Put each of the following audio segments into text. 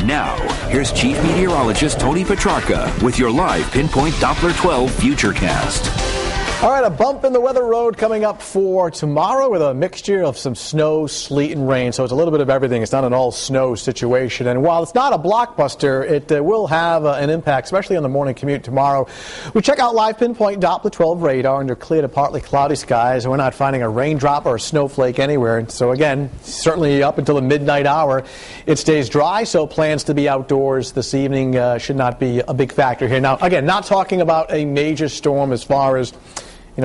Now, here's Chief Meteorologist Tony Petrarca with your live Pinpoint Doppler 12 Futurecast. All right, a bump in the weather road coming up for tomorrow with a mixture of some snow, sleet, and rain. So it's a little bit of everything. It's not an all-snow situation. And while it's not a blockbuster, it will have an impact, especially on the morning commute tomorrow. We check out live Pinpoint Doppler 12 radar under clear to partly cloudy skies, and we're not finding a raindrop or a snowflake anywhere. And so again, certainly up until the midnight hour, it stays dry. So plans to be outdoors this evening should not be a big factor here. Now, again, not talking about a major storm as far as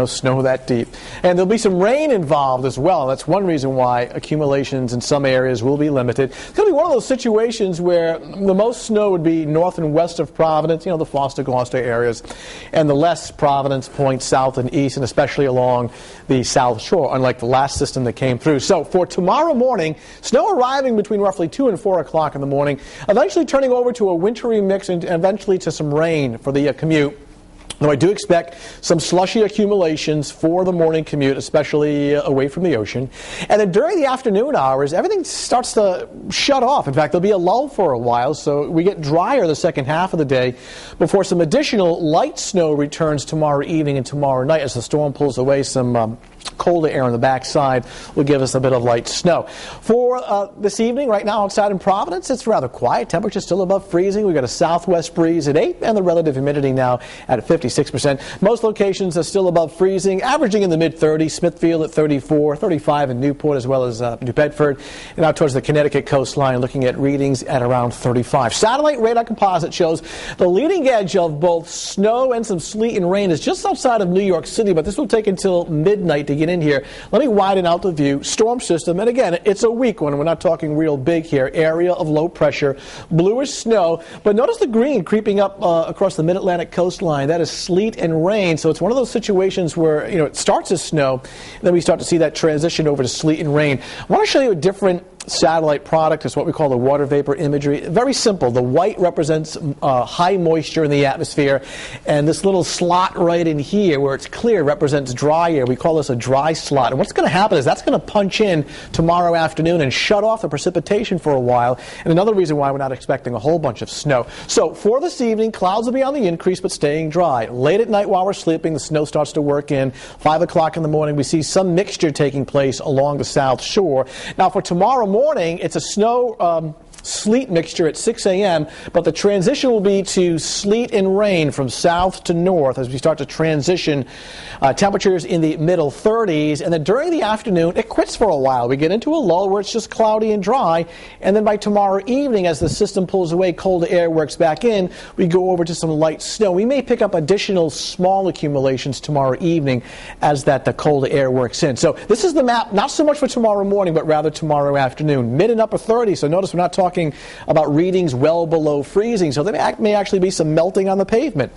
snow that deep. And there'll be some rain involved as well. That's one reason why accumulations in some areas will be limited. It's going to be one of those situations where the most snow would be north and west of Providence, the Foster, Gloucester areas, and the less Providence points south and east, and especially along the South Shore, unlike the last system that came through. So for tomorrow morning, snow arriving between roughly 2 and 4 o'clock in the morning, eventually turning over to a wintry mix and eventually to some rain for the commute. Though I do expect some slushy accumulations for the morning commute, especially away from the ocean. And then during the afternoon hours, everything starts to shut off. In fact, there'll be a lull for a while, so we get drier the second half of the day before some additional light snow returns tomorrow evening and tomorrow night as the storm pulls away some colder air on the backside will give us a bit of light snow. For this evening, right now outside in Providence, it's rather quiet. Temperature still above freezing. We've got a southwest breeze at 8 and the relative humidity now at 56%. Most locations are still above freezing, averaging in the mid-30s. Smithfield at 34, 35 in Newport as well as New Bedford. And out towards the Connecticut coastline, looking at readings at around 35. Satellite radar composite shows the leading edge of both snow and some sleet and rain is just outside of New York City, but this will take until midnight to get in here. Let me widen out the view. Storm system, and again, it's a weak one. We're not talking real big here. Area of low pressure, bluish snow, but notice the green creeping up across the mid-Atlantic coastline. That is sleet and rain, so it's one of those situations where it starts as snow, and then we start to see that transition over to sleet and rain. I want to show you a different satellite product. Is what we call the water vapor imagery. Very simple. The white represents high moisture in the atmosphere, and this little slot right in here where it's clear represents dry air. We call this a dry slot. And what's going to happen is that's going to punch in tomorrow afternoon and shut off the precipitation for a while, and another reason why we're not expecting a whole bunch of snow. So for this evening, clouds will be on the increase but staying dry. Late at night while we're sleeping, the snow starts to work in. 5 o'clock in the morning, we see some mixture taking place along the South Shore. Now for tomorrow morning, it's a snow sleet mixture at 6 a.m., but the transition will be to sleet and rain from south to north as we start to transition. Temperatures in the middle 30s, and then during the afternoon it quits for a while. We get into a lull where it's just cloudy and dry, and then by tomorrow evening, as the system pulls away, cold air works back in, we go over to some light snow. We may pick up additional small accumulations tomorrow evening as the cold air works in. So this is the map, not so much for tomorrow morning, but rather tomorrow afternoon. Mid and upper 30s, so notice we're not talking about readings well below freezing, so there may actually be some melting on the pavement.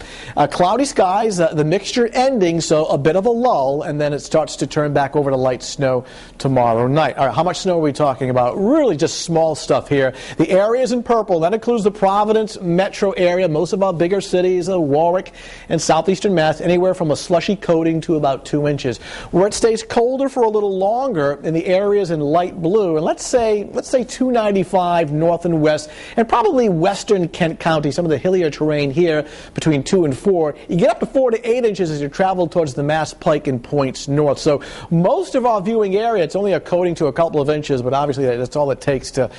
Cloudy skies, the mixture ending, so a bit of a lull, and then it starts to turn back over to light snow tomorrow night. All right, how much snow are we talking about? Really just small stuff here. The areas in purple, that includes the Providence metro area, most of our bigger cities, Warwick and southeastern Mass, anywhere from a slushy coating to about 2 inches. Where it stays colder for a little longer in the areas in light blue, and let's say 295 north and west, and probably western Kent County, some of the hillier terrain here between 2 and 4. You get up to 4 to 8 inches as you travel towards the Mass Pike and points north. So most of our viewing area, it's only a coating to a couple of inches, but obviously that's all it takes to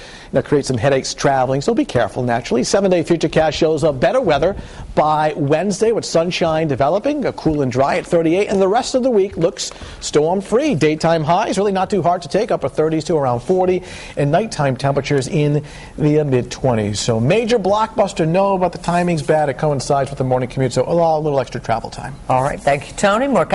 create some headaches traveling. So be careful, naturally. 7-day Futurecast shows better weather by Wednesday with sunshine developing, cool and dry at 38, and the rest of the week looks storm-free. Daytime highs really not too hard to take, upper 30s to around 40, and nighttime temperatures in the mid-20s. So major blockbuster, no, but the timing's bad. It coincides with the morning commute, so a little extra travel time. All right, thank you, Tony. More coverage